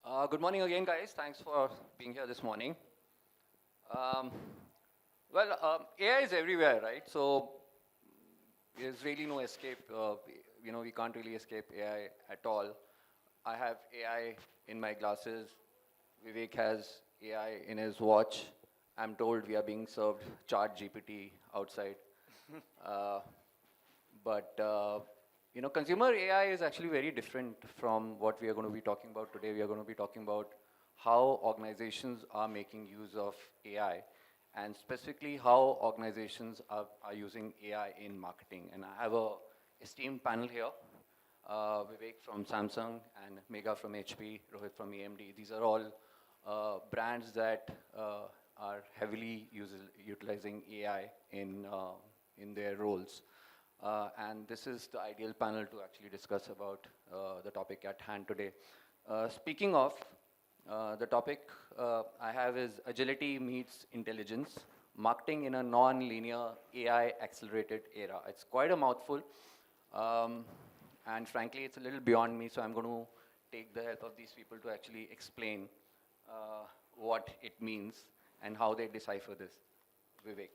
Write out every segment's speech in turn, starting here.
Good morning again, guys. Thanks for being here this morning. Um, AI is everywhere, right? So there's really no escape. We can't really escape AI at all. I have AI in my glasses. Vivek has AI in his watch. I'm told we are being served Chat GPT outside. Uh, but consumer AI is actually very different from what we are going to be talking about today. We are going to be talking about how organizations are making use of AI, and specifically how organizations are using AI in marketing. And I have a esteemed panel here, Vivek from Samsung and Megha from HP, Rohit from AMD. These are all brands that are heavily utilizing AI in their roles. And this is the ideal panel to actually discuss about the topic at hand today. Speaking of, the topic I have is agility meets intelligence, marketing in a non-linear AI accelerated era. It's quite a mouthful. And frankly, it's a little beyond me, so I'm going to take the help of these people to actually explain what it means and how they decipher this. Vivek.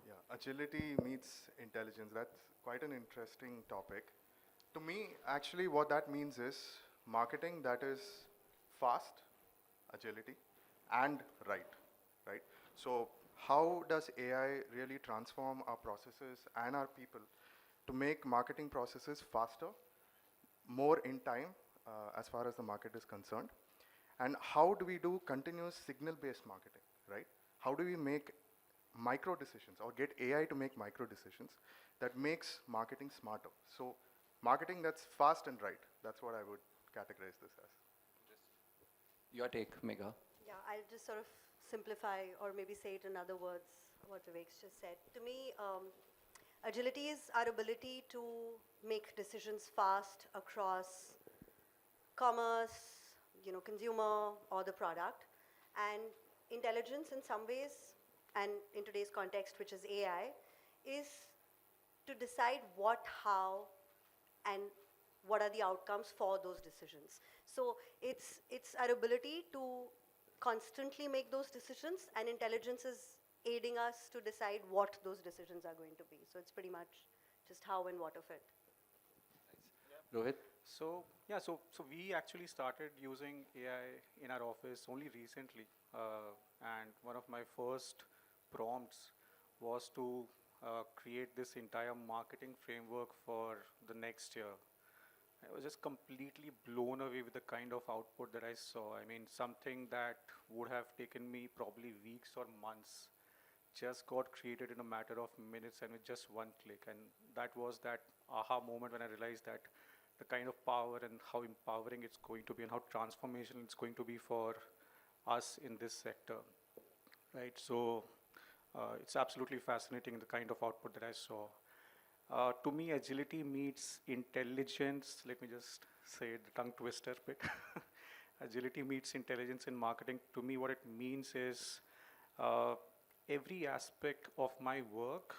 Yeah, agility meets intelligence. That's quite an interesting topic. To me, actually, what that means is marketing that is fast, agility, and right? So, how does AI really transform our processes and our people to make marketing processes faster, more in time, as far as the market is concerned? And how do we do continuous signal-based marketing, right? How do we make micro decisions or get AI to make micro decisions that makes marketing smarter? So marketing that's fast and right, that's what I would categorize this as. Your take, Megha. Yeah, I'll just sort of simplify or maybe say it in other words what Vivek's just said. To me, agility is our ability to make decisions fast across commerce, consumer or the product. And intelligence in some ways, and in today's context, which is AI, is to decide what, how, and what are the outcomes for those decisions. So it's our ability to constantly make those decisions, and intelligence is aiding us to decide what those decisions are going to be. So it's pretty much just how and what of it. Rohit? So we actually started using AI in our office only recently, and one of my first prompts was to create this entire marketing framework for the next year. I was just completely blown away with the kind of output that I saw. I mean, something that would have taken me probably weeks or months just got created in a matter of minutes and with just one click. And that was that aha moment when I realized that the kind of power and how empowering it's going to be and how transformational it's going to be for us in this sector, right? So it's absolutely fascinating the kind of output that I saw. To me, agility meets intelligence. Let me just say the tongue twister bit. Agility meets intelligence in marketing. To me, what it means is uh, every aspect of my work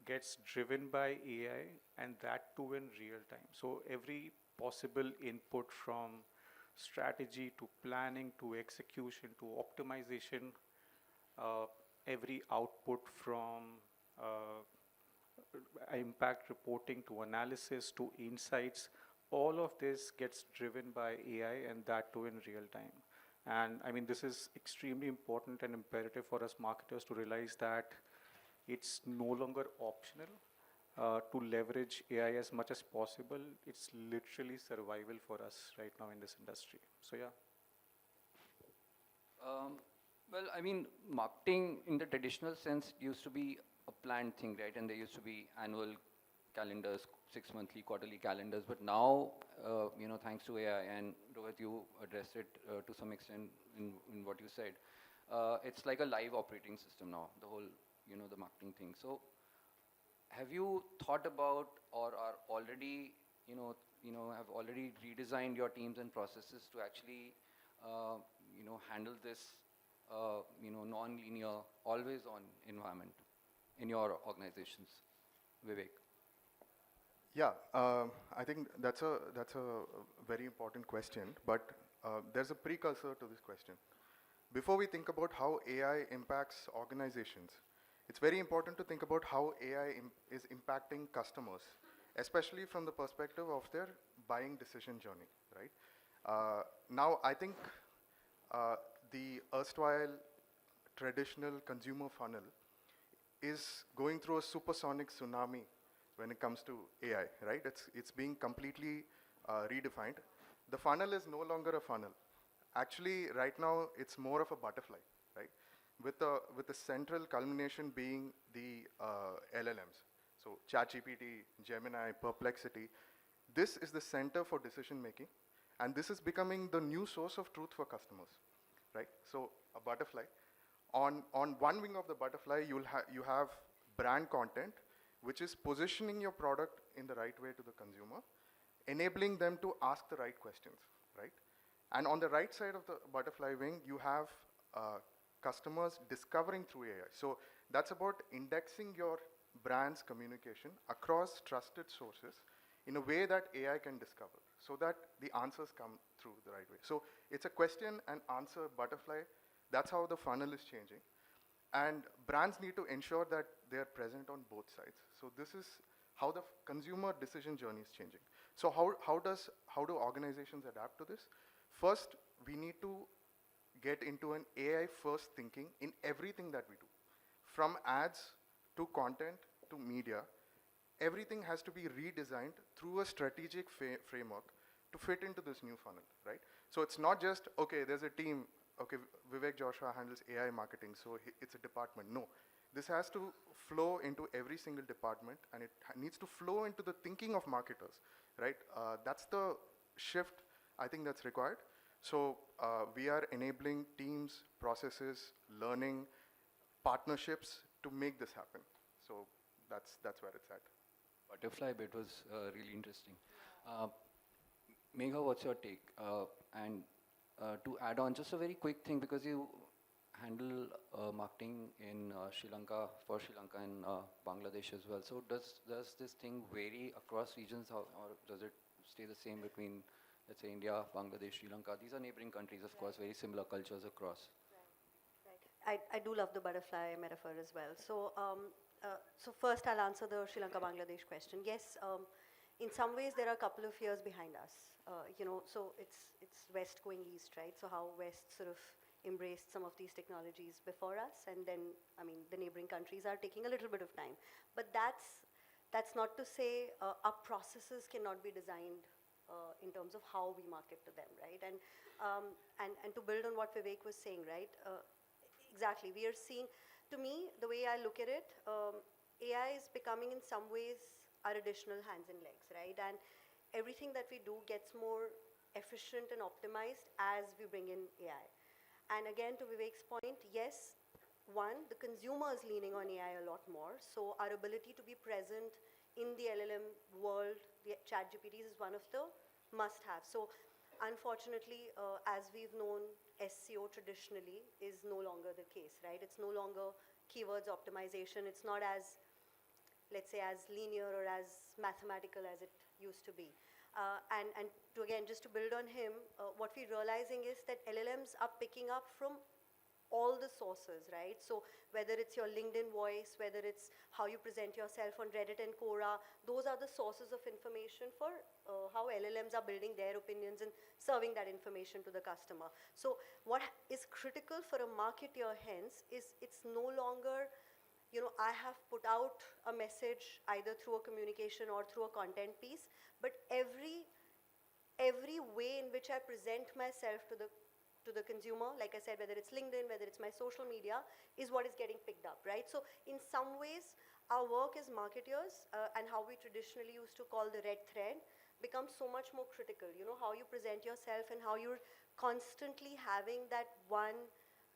gets driven by AI, and that too in real time. So every possible input from strategy to planning to execution to optimization, uh, every output from uh, impact reporting to analysis to insights, all of this gets driven by AI and that too in real time. And I mean, this is extremely important and imperative for us marketers to realize that it's no longer optional to leverage AI as much as possible. It's literally survival for us right now in this industry. So yeah. Um, Marketing in the traditional sense used to be a planned thing, right? And there used to be annual calendars, 6 monthly, quarterly calendars. But now, thanks to AI, and Rohit, you addressed it to some extent in what you said. It's like a live operating system now, the whole, the marketing thing. So have you thought about or are already, have already redesigned your teams and processes to actually, handle this, non-linear, always-on environment in your organizations? Vivek. Yeah, I think that's a very important question, but there's a precursor to this question. Before we think about how AI impacts organizations, it's very important to think about how AI is impacting customers, especially from the perspective of their buying decision journey, right? Now, I think the erstwhile traditional consumer funnel is going through a supersonic tsunami when it comes to AI, right? It's being completely redefined. The funnel is no longer a funnel. Actually, right now, it's more of a butterfly, right? With the central culmination being the LLMs. So ChatGPT, Gemini, Perplexity. This is the center for decision making, and this is becoming the new source of truth for customers, right? So a butterfly. On one wing of the butterfly, you have brand content, which is positioning your product in the right way to the consumer, enabling them to ask the right questions, right? And on the right side of the butterfly wing, you have customers discovering through AI. So that's about indexing your brand's communication across trusted sources in a way that AI can discover, so that the answers come through the right way. So it's a question and answer butterfly. That's how the funnel is changing. And brands need to ensure that they are present on both sides. So this is how the consumer decision journey is changing. So how do organizations adapt to this? First, we need to get into an AI first thinking in everything that we do. From ads to content to media, everything has to be redesigned through a strategic framework to fit into this new funnel, right? So it's not just, okay, there's a team, okay, Vivek Joshua handles AI marketing, so it's a department. No, this has to flow into every single department, and it needs to flow into the thinking of marketers, right? That's the shift I think that's required. So we are enabling teams, processes, learning, partnerships to make this happen. So that's where it's at. Butterfly bit was really interesting. Megha, what's your take? And to add on, just a very quick thing, because you handle marketing in Sri Lanka, for Sri Lanka and Bangladesh as well. So does this thing vary across regions, or does it stay the same between, let's say, India, Bangladesh, Sri Lanka? These are neighboring countries, of course, very similar cultures across. Right. I do love the butterfly metaphor as well. So first I'll answer the Sri Lanka Bangladesh question. Yes, in some ways there are a couple of years behind us. So it's West going East, right? So how West sort of embraced some of these technologies before us, and then the neighboring countries are taking a little bit of time. But that's not to say our processes cannot be designed in terms of how we market to them, right? And to build on what Vivek was saying, right? Exactly, we are seeing, to me, the way I look at it, AI is becoming in some ways our additional hands and legs, right? And everything that we do gets more efficient and optimized as we bring in AI. And again, to Vivek's point, yes, one, the consumer is leaning on AI a lot more. So our ability to be present in the LLM world, the chat GPTs is one of the must-have. So unfortunately, as we've known, SEO traditionally is no longer the case, right? It's no longer keywords optimization. It's not as, let's say, as linear or as mathematical as it used to be. And to again, just to build on him, what we're realizing is that LLMs are picking up from all the sources, right? So whether it's your LinkedIn voice, whether it's how you present yourself on Reddit and Quora, those are the sources of information for how LLMs are building their opinions and serving that information to the customer. So what is critical for a marketer hence is it's no longer, I have put out a message either through a communication or through a content piece, but every way in which I present myself to the consumer, like I said, whether it's LinkedIn, whether it's my social media, is what is getting picked up, right? So in some ways, our work as marketers and how we traditionally used to call the red thread becomes so much more critical. How you present yourself and how you're constantly having that one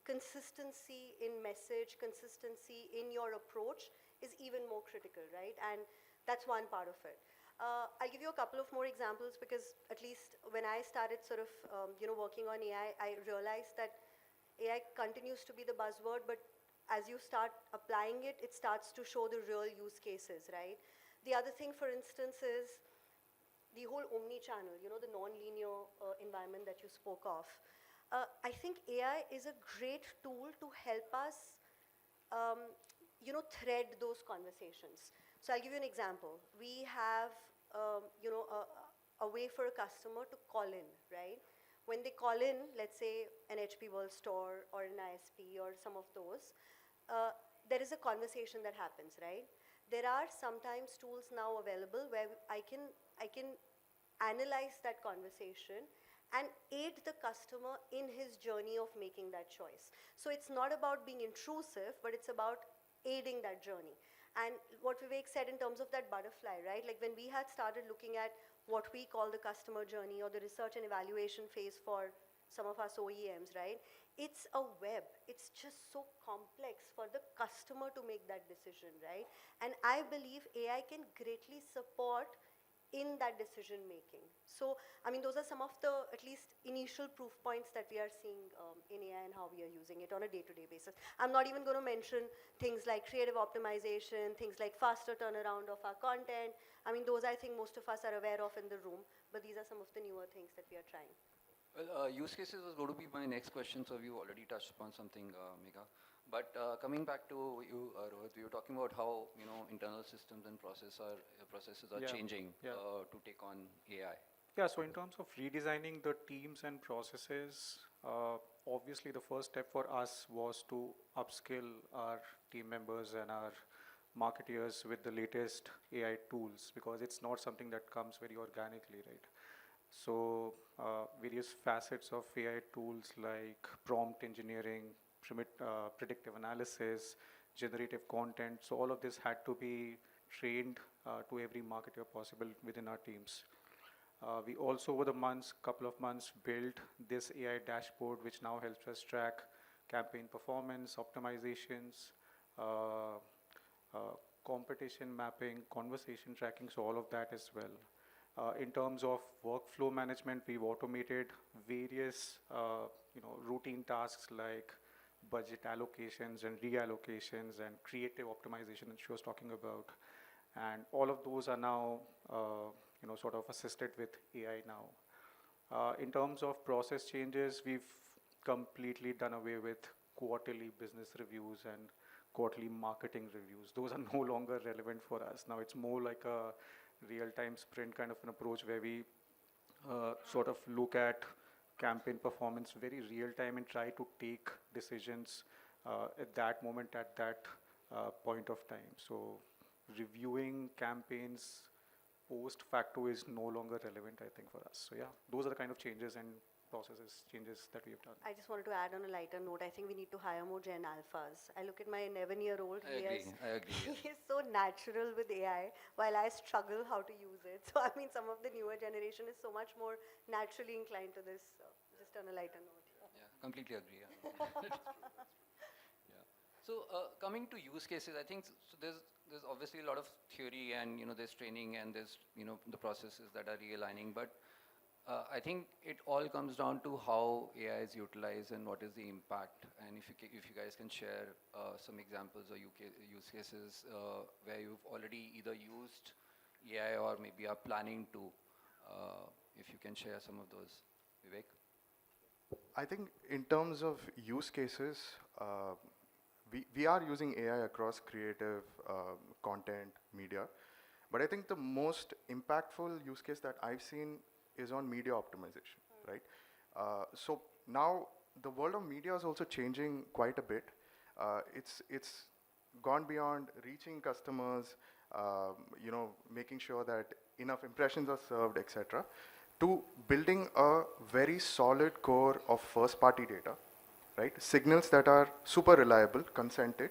consistency in message, consistency in your approach is even more critical, right? And that's one part of it. I'll give you a couple of more examples, because at least when I started sort of, working on AI, I realized that AI continues to be the buzzword, but as you start applying it, it starts to show the real use cases, right? The other thing, for instance, is the whole omni-channel, the non-linear environment that you spoke of. I think AI is a great tool to help us, thread those conversations. So I'll give you an example. We have, a way for a customer to call in, right? When they call in, let's say an HP World Store or an ISP or some of those, there is a conversation that happens, right? There are sometimes tools now available where I can analyze that conversation and aid the customer in his journey of making that choice. So it's not about being intrusive, but it's about aiding that journey. And what Vivek said in terms of that butterfly, right? Like when we had started looking at what we call the customer journey or the research and evaluation phase for some of us OEMs, right? It's a web. It's just so complex for the customer to make that decision, right? And I believe AI can greatly support in that decision making. So, I mean, those are some of the at least initial proof points that we are seeing in AI and how we are using it on a day-to-day basis. I'm not even going to mention things like creative optimization, things like faster turnaround of our content. I mean, those I think most of us are aware of in the room, but these are some of the newer things that we are trying. Well, use cases was going to be my next question, so you already touched upon something, Megha. But coming back to you, Rohit, we were talking about how internal systems and processes are Yeah, changing yeah. to take on AI. Yeah, so in terms of redesigning the teams and processes, obviously the first step for us was to upskill our team members and our marketeers with the latest AI tools, because it's not something that comes very organically, right? So various facets of AI tools like prompt engineering, predictive analysis, generative content. So all of this had to be trained to every marketer possible within our teams. We also, over the couple of months, built this AI dashboard, which now helps us track campaign performance, optimizations, uh, competition mapping, conversation tracking, so all of that as well. In terms of workflow management, we've automated various routine tasks like budget allocations and reallocations and creative optimization that she was talking about. And all of those are now sort of assisted with AI now. In terms of process changes, we've completely done away with quarterly business reviews and quarterly marketing reviews. Those are no longer relevant for us. Now it's more like a real-time sprint kind of an approach where we sort of look at campaign performance very real-time and try to take decisions at that moment, at that point of time. So reviewing campaigns post facto is no longer relevant, I think, for us. So yeah, those are the kind of changes and changes that we have done. I just wanted to add on a lighter note, I think we need to hire more Gen Alphas. I look at my 11-year-old, I agree. he is so natural with AI, while I struggle how to use it. So I mean, some of the newer generation is so much more naturally inclined to this, just on a lighter note. Yeah, completely agree. Yeah. Yeah. So coming to use cases, I think so there's obviously a lot of theory and there's training and there's the processes that are realigning, but I think it all comes down to how AI is utilized and what is the impact. And if you guys can share some examples or use cases where you've already either used AI or maybe are planning to, if you can share some of those, Vivek. I think in terms of use cases, we are using AI across creative, content, media. But I think the most impactful use case that I've seen is on media optimization, right? So now the world of media is also changing quite a bit. It's gone beyond reaching customers, making sure that enough impressions are served, etc., to building a very solid core of first-party data, right? Signals that are super reliable, consented,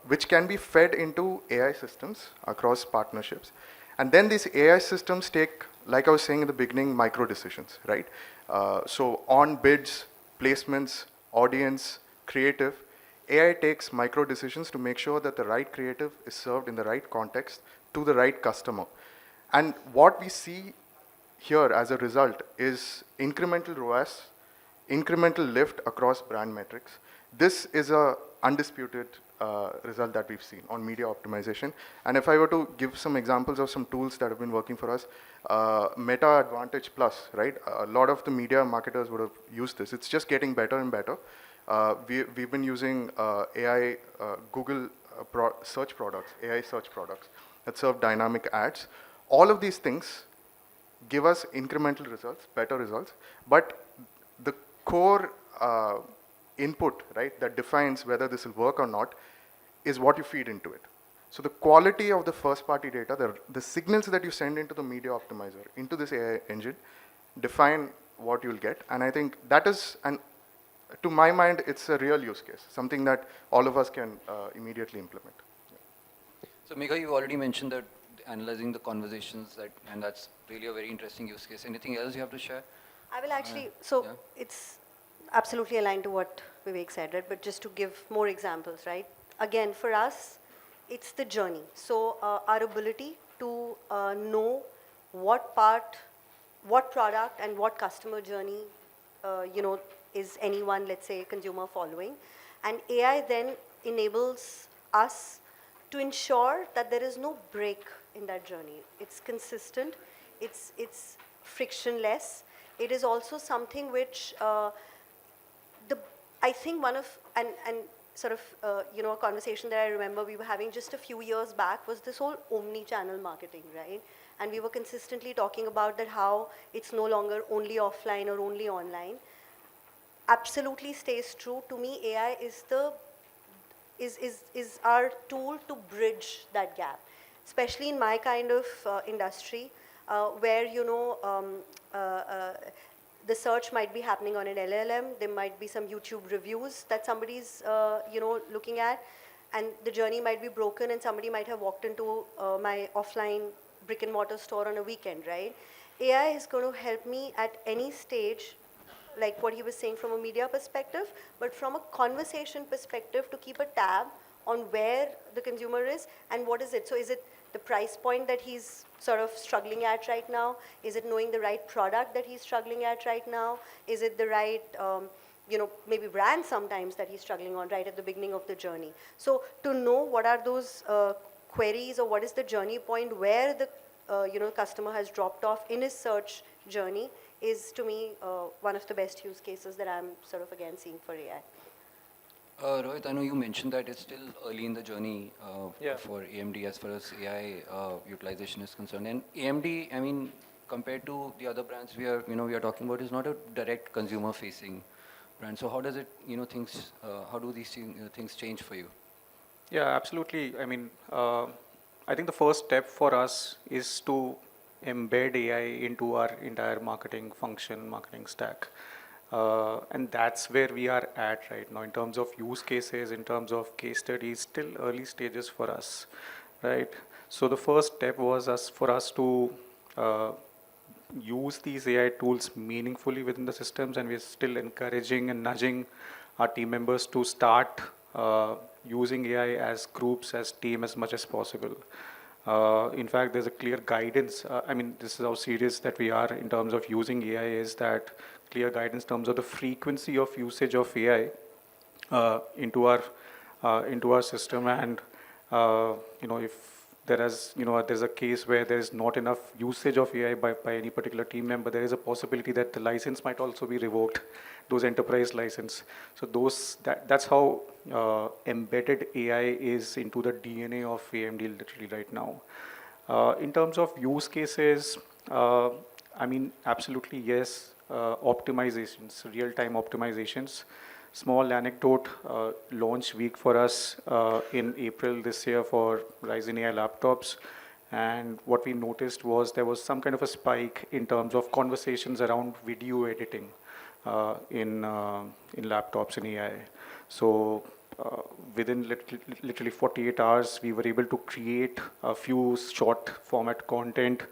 which can be fed into AI systems across partnerships. And then these AI systems take, like I was saying in the beginning, micro decisions, right? So on bids, placements, audience, creative, AI takes micro decisions to make sure that the right creative is served in the right context to the right customer. And what we see here as a result is incremental ROAS, incremental lift across brand metrics. This is a undisputed result that we've seen on media optimization. And if I were to give some examples of some tools that have been working for us, Meta Advantage Plus, right? A lot of the media marketers would have used this. It's just getting better and better. We've been using AI, Google search products, AI search products that serve dynamic ads. All of these things give us incremental results, better results, but the core input, right, that defines whether this will work or not is what you feed into it. So the quality of the first party data, the signals that you send into the media optimizer, into this AI engine, define what you'll get. And I think that is, to my mind, it's a real use case, something that all of us can immediately implement. So Megha, you already mentioned that analyzing the conversations, and that's really a very interesting use case. Anything else you have to share? I will actually, yeah. it's absolutely aligned to what Vivek said, right? But just to give more examples, right? Again, for us, it's the journey. So our ability to know what product and what customer journey, is anyone, let's say, consumer following. And AI then enables us to ensure that there is no break in that journey. It's consistent, it's frictionless. It is also something which I think one of, and sort of, a conversation that I remember we were having just a few years back was this whole omni-channel marketing, right? And we were consistently talking about that how it's no longer only offline or only online. Absolutely stays true. To me, AI is our tool to bridge that gap, especially in my kind of industry, where, the search might be happening on an LLM, there might be some YouTube reviews that somebody's, looking at, and the journey might be broken and somebody might have walked into my offline brick and mortar store on a weekend, right? AI is going to help me at any stage, like what he was saying from a media perspective, but from a conversation perspective, to keep a tab on where the consumer is and what is it. So is it the price point that he's sort of struggling at right now? Is it knowing the right product that he's struggling at right now? Is it the right, maybe brand sometimes that he's struggling on right at the beginning of the journey? So to know what are those queries, or what is the journey point where the customer has dropped off in his search journey is, to me, one of the best use cases that I'm sort of again seeing for AI. Rohit, I know you mentioned that it's still early in the journey Yeah. for AMD as far as AI utilization is concerned. And AMD, I mean, compared to the other brands we are talking about, is not a direct consumer-facing brand. So how does it, how do these things change for you? Yeah, absolutely. I mean, I think the first step for us is to embed AI into our entire marketing function, marketing stack. And that's where we are at right now in terms of use cases, in terms of case studies, still early stages for us, right? So the first step was for us to use these AI tools meaningfully within the systems, and we're still encouraging and nudging our team members to start using AI as groups, as team, as much as possible. In fact, there's a clear guidance. This is how serious that we are in terms of using AI, is that clear guidance in terms of the frequency of usage of AI into our system. And if there's a case where there is not enough usage of AI by any particular team member, there is a possibility that the license might also be revoked, those enterprise license. So that's how embedded AI is into the DNA of AMD literally right now. In terms of use cases, absolutely yes. Optimizations, real-time optimizations. Small anecdote, launch week for us in April this year for Ryzen AI laptops. And what we noticed was there was some kind of a spike in terms of conversations around video editing in laptops in AI. So within literally 48 hours, we were able to create a few short format content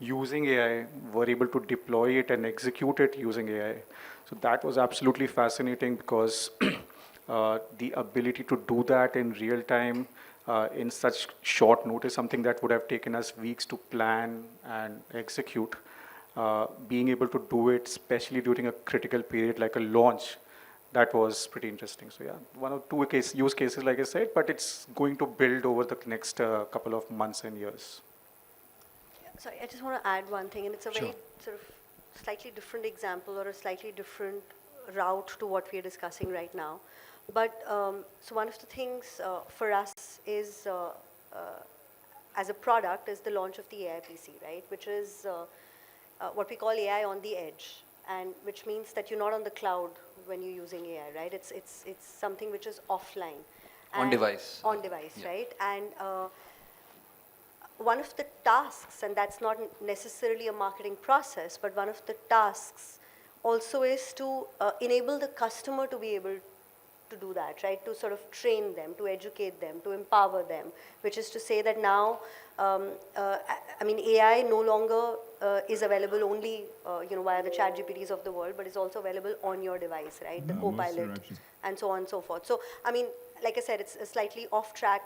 using AI, were able to deploy it and execute it using AI. So that was absolutely fascinating, because the ability to do that in real time in such short notice, something that would have taken us weeks to plan and execute, being able to do it, especially during a critical period like a launch, that was pretty interesting. So yeah, one or two use cases, like I said, but it's going to build over the next couple of months and years. Sorry, I just want to add one thing, and it's a Sure. very sort of slightly different example or a slightly different route to what we are discussing right now. But so one of the things for us is, as a product, is the launch of the AI PC, right? Which is what we call AI on the edge, and which means that you're not on the cloud when you're using AI, right? It's something which is offline. On And device. On device, Yeah. right? And one of the tasks, and that's not necessarily a marketing process, but one of the tasks also is to enable the customer to be able to do that, right? To sort of train them, to educate them, to empower them, which is to say that now, I mean, AI no longer is available only, via the chat GPTs of the world, but is also available on your device, right? The co-pilot and so on and so forth. So, I mean, like I said, it's a slightly off-track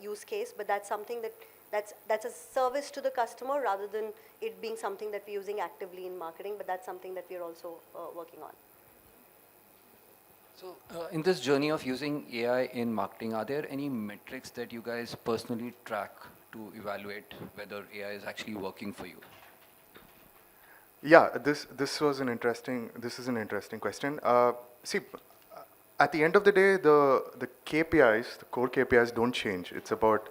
use case, but that's something that's a service to the customer rather than it being something that we're using actively in marketing, but that's something that we're also working on. So, in this journey of using AI in marketing, are there any metrics that you guys personally track to evaluate whether AI is actually working for you? Yeah, this is an interesting question. See, at the end of the day, the KPIs, the core KPIs, don't change. It's about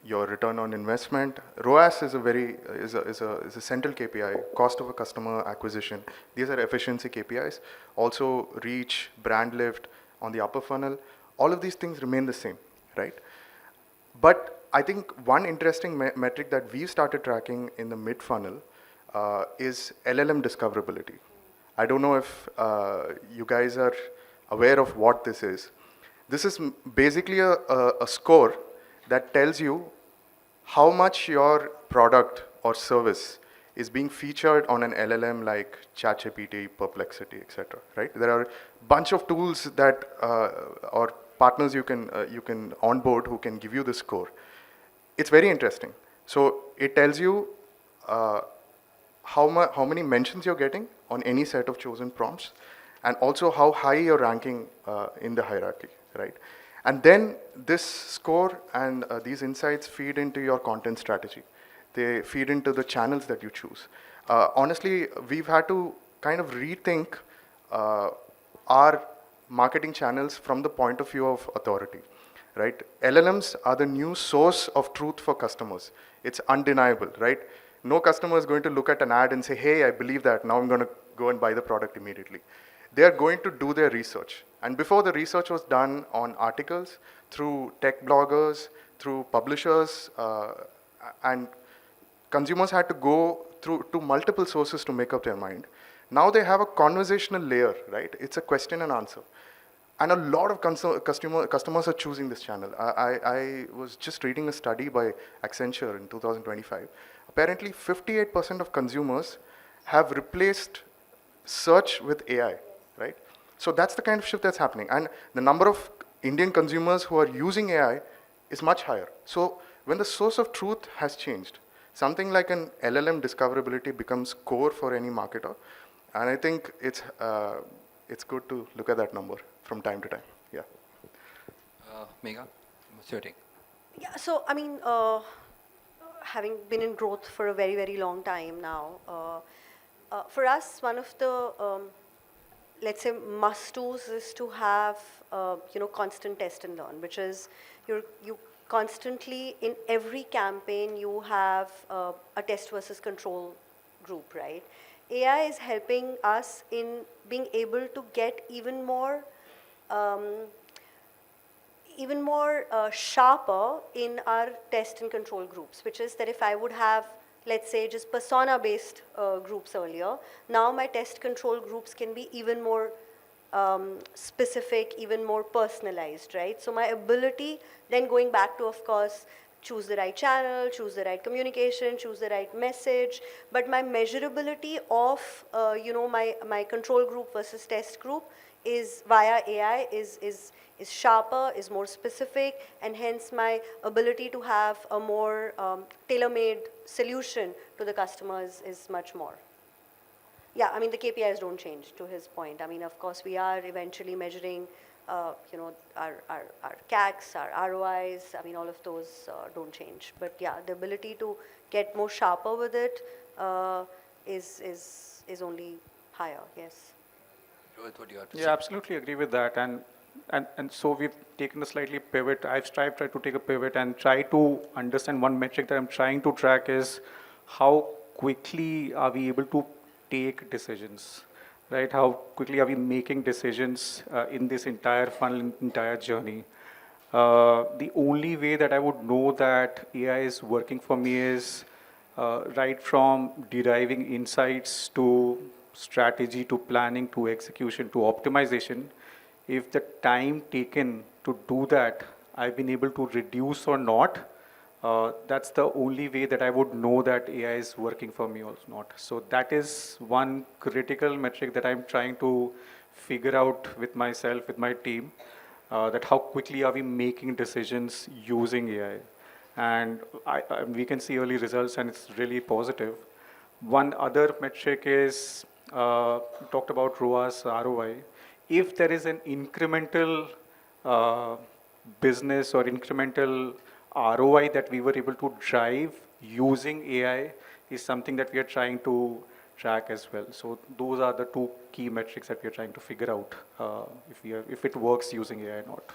your return on investment. ROAS is a central KPI. Cost of a customer acquisition. These are efficiency KPIs. Also, reach, brand lift on the upper funnel. All of these things remain the same, right? But I think one interesting metric that we've started tracking in the mid funnel is LLM discoverability. I don't know if you guys are aware of what this is. This is basically a score that tells you how much your product or service is being featured on an LLM like ChatGPT, Perplexity, etc. Right? There are a bunch of tools that or partners you can onboard who can give you this score. It's very interesting. So it tells you how many mentions you're getting on any set of chosen prompts, and also how high you're ranking in the hierarchy, right? And then this score and these insights feed into your content strategy. They feed into the channels that you choose. Honestly, we've had to kind of rethink our marketing channels from the point of view of authority, right? LLMs are the new source of truth for customers. It's undeniable, right? No customer is going to look at an ad and say, hey, I believe that, now I'm going to go and buy the product immediately. They are going to do their research. And before, the research was done on articles, through tech bloggers, through publishers, and consumers had to go through to multiple sources to make up their mind. Now they have a conversational layer, right? It's a question and answer. And a lot of customers are choosing this channel. I was just reading a study by Accenture in 2025. Apparently, 58% of consumers have replaced search with AI, right? So that's the kind of shift that's happening. And the number of Indian consumers who are using AI is much higher. So when the source of truth has changed, something like an LLM discoverability becomes core for any marketer. And I think it's good to look at that number from time to time. Yeah. Megha, what's your take? Yeah, so I mean, having been in growth for a very, very long time now, for us, one of the, let's say, must-dos is to have, constant test and learn, which is you constantly, in every campaign, you have a test versus control group, right? AI is helping us in being able to get even more sharper in our test and control groups, which is that if I would have, let's say, just persona-based groups earlier, now my test control groups can be even more specific, even more personalized, right? So my ability, then going back to, of course, choose the right channel, choose the right communication, choose the right message, but my measurability of, my control group versus test group is via AI is sharper, is more specific, and hence my ability to have a more tailor-made solution to the customers is much more. yeah, I mean, the KPIs don't change, to his point. I mean, of course, we are eventually measuring, our CACs, our ROIs. I mean, all of those don't change. But yeah, the ability to get more sharper with it is only higher, yes. Rohit, what do you have to Yeah, say? absolutely agree with that. And so we've taken a slightly pivot. I've tried to take a pivot and try to understand one metric that I'm trying to track is how quickly are we able to take decisions, right? How quickly are we making decisions in this entire funnel, entire journey? The only way that I would know that AI is working for me is right from deriving insights to strategy to planning to execution to optimization. If the time taken to do that, I've been able to reduce or not, that's the only way that I would know that AI is working for me or not. So that is one critical metric that I'm trying to figure out with myself, with my team, that how quickly are we making decisions using AI. And we can see early results and it's really positive. One other metric is, talked about ROAS, ROI. If there is an incremental uh, business or incremental ROI that we were able to drive using AI is something that we are trying to track as well. So those are the two key metrics that we are trying to figure out if it works using AI or not.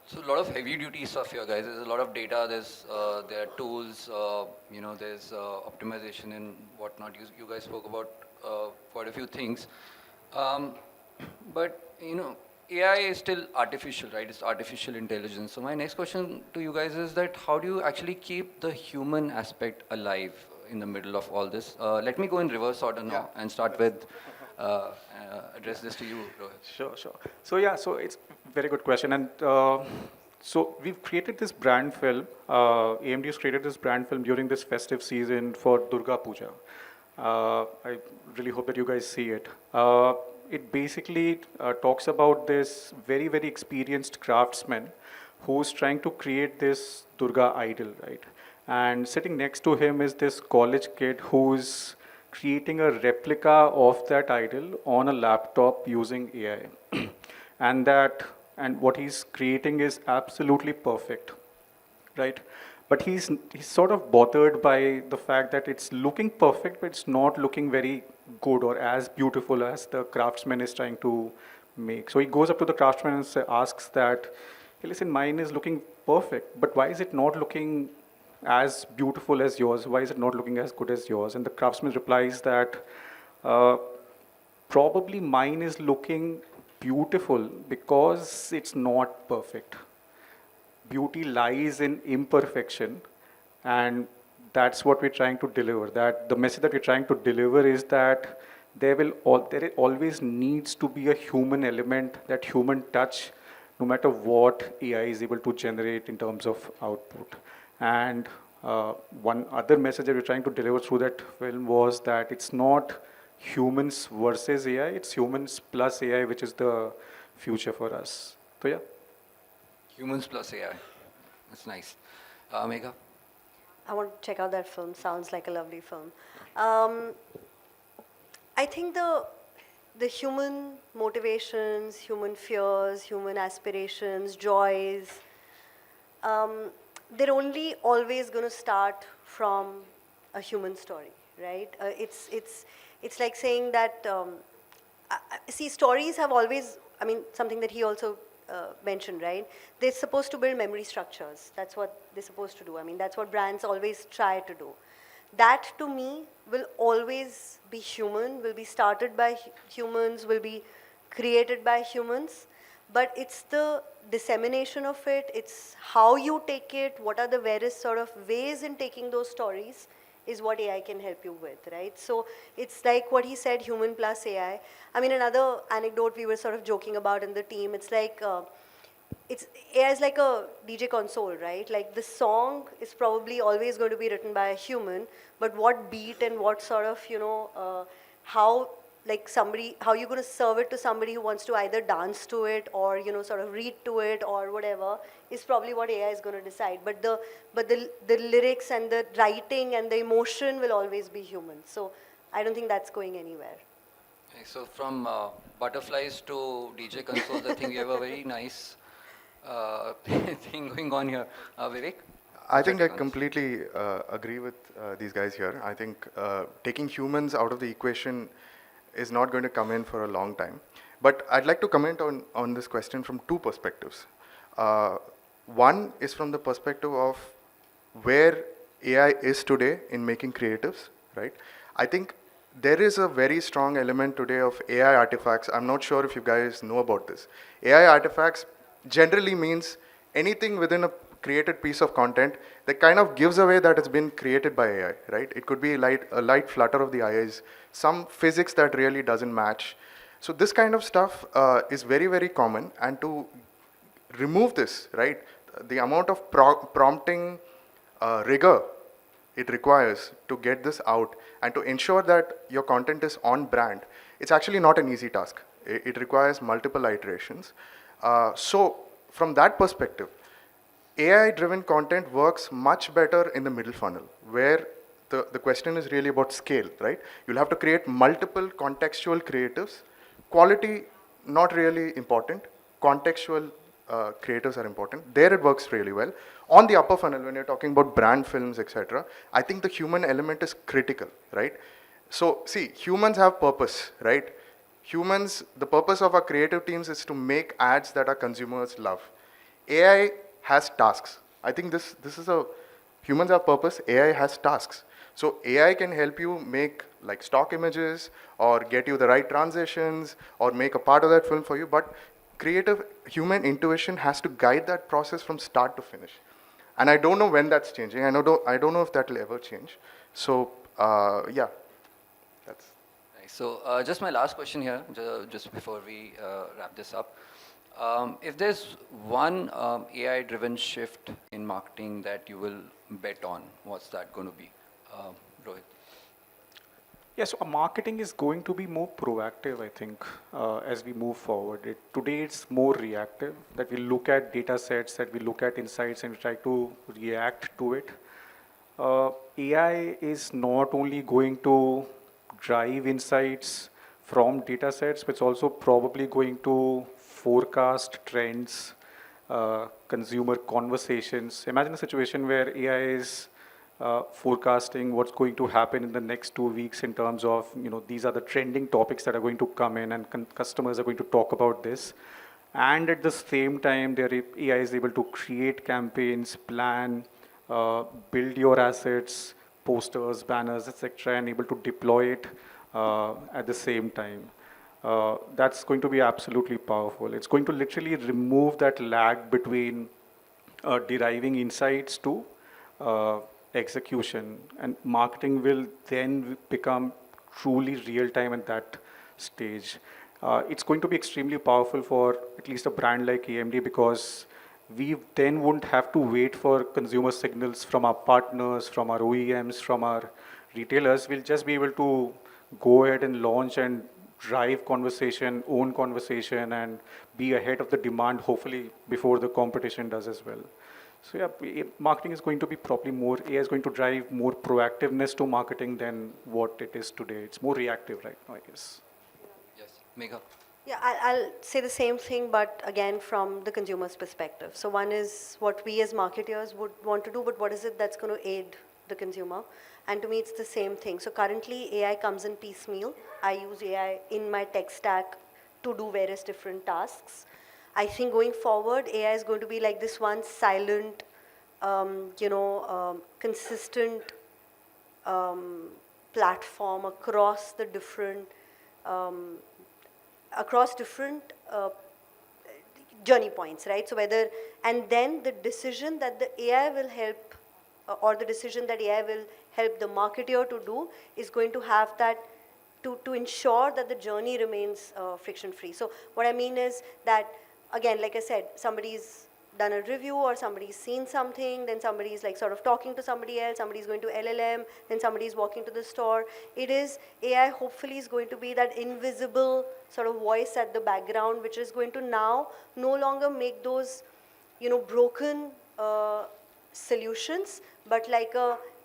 So a lot of heavy duty stuff here, guys. There's a lot of data. There are tools. There's optimization and whatnot. You guys spoke about quite a few things, um, but AI is still artificial, right? It's artificial intelligence. So my next question to you guys is that how do you actually keep the human aspect alive in the middle of all this? Let me go in reverse order now and start with address this to you, Rohit. Sure, sure. So yeah, so it's very good question. And so we've created this brand film. AMD has created this brand film during this festive season for Durga Puja. I really hope that you guys see it. It basically talks about this very, very experienced craftsman who's trying to create this Durga idol, right? And sitting next to him is this college kid who's creating a replica of that idol on a laptop using AI. And what he's creating is absolutely perfect, right? But he's sort of bothered by the fact that it's looking perfect, but it's not looking very good or as beautiful as the craftsman is trying to make. So he goes up to the craftsman and asks that, hey, listen, mine is looking perfect, but why is it not looking as beautiful as yours? Why is it not looking as good as yours? And the craftsman replies that uh, probably mine is looking beautiful because it's not perfect. Beauty lies in imperfection, and that's what we're trying to deliver. That the message that we're trying to deliver is that there always needs to be a human element, that human touch, no matter what AI is able to generate in terms of output. And one other message that we're trying to deliver through that film was that it's not humans versus AI, it's humans plus AI, which is the future for us. So yeah. Humans plus AI. That's nice. Megha? I want to check out that film. Sounds like a lovely film. Um, I think the human motivations, human fears, human aspirations, joys, um, they're only always going to start from a human story, right? It's like saying that, see, stories have always, I mean, something that he also mentioned, right? They're supposed to build memory structures. That's what they're supposed to do. I mean, that's what brands always try to do. That, to me, will always be human, will be started by humans, will be created by humans, but it's the dissemination of it, it's how you take it, what are the various sort of ways in taking those stories is what AI can help you with, right? So it's like what he said, human plus AI. I mean, another anecdote we were sort of joking about in the team, it's like, it's AI is like a DJ console, right? Like the song is probably always going to be written by a human, but what beat and what sort of, how like somebody, how you're going to serve it to somebody who wants to either dance to it or, sort of read to it or whatever is probably what AI is going to decide. But the lyrics and the writing and the emotion will always be human. So I don't think that's going anywhere. Okay, so from butterflies to DJ consoles, I think you have a very nice thing going on here. Vivek? I What's your think I take on this? completely agree with these guys here. I think taking humans out of the equation is not going to come in for a long time. But I'd like to comment on this question from two perspectives. Uh, One is from the perspective of where AI is today in making creatives, right? I think there is a very strong element today of AI artifacts. I'm not sure if you guys know about this. AI artifacts generally means anything within a created piece of content that kind of gives away that it's been created by AI, right? It could be a light flutter of the eyes, some physics that really doesn't match. So this kind of stuff is very, very common. And to remove this, right, the amount of prompting rigor it requires to get this out and to ensure that your content is on brand, it's actually not an easy task. It requires multiple iterations. So from that perspective, AI-driven content works much better in the middle funnel, where the question is really about scale, right? You'll have to create multiple contextual creatives. Quality, not really important. Contextual creatives are important. There it works really well. On the upper funnel, when you're talking about brand films, etc., I think the human element is critical, right? So see, humans have purpose, right? Humans, the purpose of our creative teams is to make ads that our consumers love. AI has tasks. I think this is a, humans have purpose, AI has tasks. So AI can help you make like stock images or get you the right transitions or make a part of that film for you, but creative human intuition has to guide that process from start to finish. And I don't know when that's changing. I don't know if that will ever change. So yeah, that's. Nice. So just my last question here, just before we wrap this up. If there's one AI-driven shift in marketing that you will bet on, what's that going to be? Rohit? Yeah, so marketing is going to be more proactive, I think, as we move forward. Today, it's more reactive, that we look at data sets, that we look at insights and try to react to it. AI is not only going to drive insights from data sets, but it's also probably going to forecast trends, consumer conversations. Imagine a situation where AI is forecasting what's going to happen in the next 2 weeks in terms of, these are the trending topics that are going to come in and customers are going to talk about this. And at the same time, their AI is able to create campaigns, plan, build your assets, posters, banners, etc., and able to deploy it at the same time. That's going to be absolutely powerful. It's going to literally remove that lag between deriving insights to execution, and marketing will then become truly real time at that stage. It's going to be extremely powerful for at least a brand like AMD, because we then won't have to wait for consumer signals from our partners, from our OEMs, from our retailers. We'll just be able to go ahead and launch and drive conversation, own conversation, and be ahead of the demand, hopefully before the competition does as well. So yeah, marketing is going to be probably more, AI is going to drive more proactiveness to marketing than what it is today. It's more reactive right now, I guess. Yes. Megha? Yeah, I'll say the same thing, but again from the consumer's perspective. So one is what we as marketers would want to do, but what is it that's going to aid the consumer? And to me, it's the same thing. So currently, AI comes in piecemeal. I use AI in my tech stack to do various different tasks. I think going forward, AI is going to be like this one silent, consistent platform across the different journey points, right? So whether, and then the decision that the AI will help, or the decision that AI will help the marketer to do is going to have that, to ensure that the journey remains friction free. So what I mean is that, again, like I said, somebody's done a review or somebody's seen something, then somebody's like sort of talking to somebody else, somebody's going to LLM, then somebody's walking to the store. It is, AI hopefully is going to be that invisible sort of voice at the background, which is going to now no longer make those, broken solutions, but like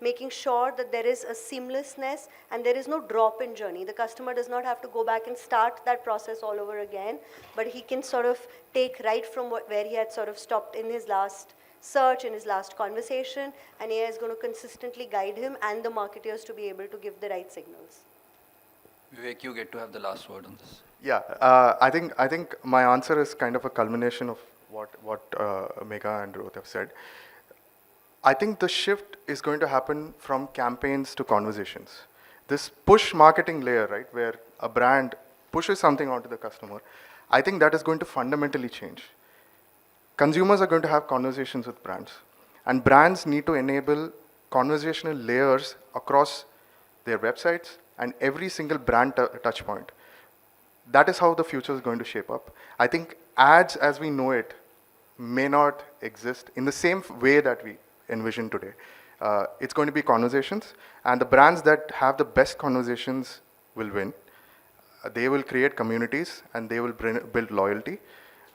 making sure that there is a seamlessness and there is no drop in journey. The customer does not have to go back and start that process all over again, but he can sort of take right from where he had sort of stopped in his last search, in his last conversation, and AI is going to consistently guide him and the marketers to be able to give the right signals. Vivek, you get to have the last word on this. Yeah, I think my answer is kind of a culmination of what Megha and Rohit have said. I think the shift is going to happen from campaigns to conversations. This push marketing layer, right, where a brand pushes something onto the customer, I think that is going to fundamentally change. Consumers are going to have conversations with brands, and brands need to enable conversational layers across their websites and every single brand touch point. That is how the future is going to shape up. I think ads as we know it may not exist in the same way that we envision today. It's going to be conversations, and the brands that have the best conversations will win. They will create communities, and they will build loyalty.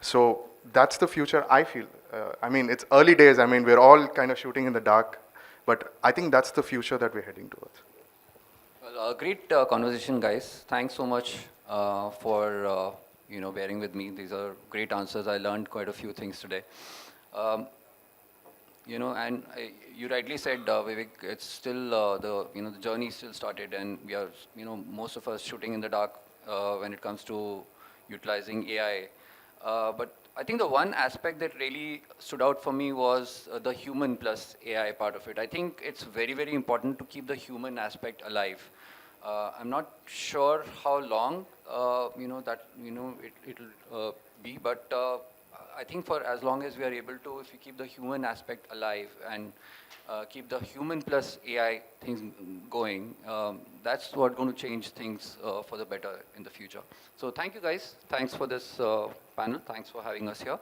So that's the future, I feel. I mean, it's early days. I mean, we're all kind of shooting in the dark, but I think that's the future that we're heading towards. Well, great conversation, guys. Thanks so much for bearing with me. These are great answers. I learned quite a few things today. Um, and you rightly said, Vivek, it's still the journey still started, and we are most of us shooting in the dark when it comes to utilizing AI. But I think the one aspect that really stood out for me was the human plus AI part of it. I think it's very, very important to keep the human aspect alive. I'm not sure how long it'll be, but I think for as long as we are able to, if we keep the human aspect alive and keep the human plus AI things going, that's what's going to change things for the better in the future. So thank you guys. Thanks for this panel. Thanks for having us here.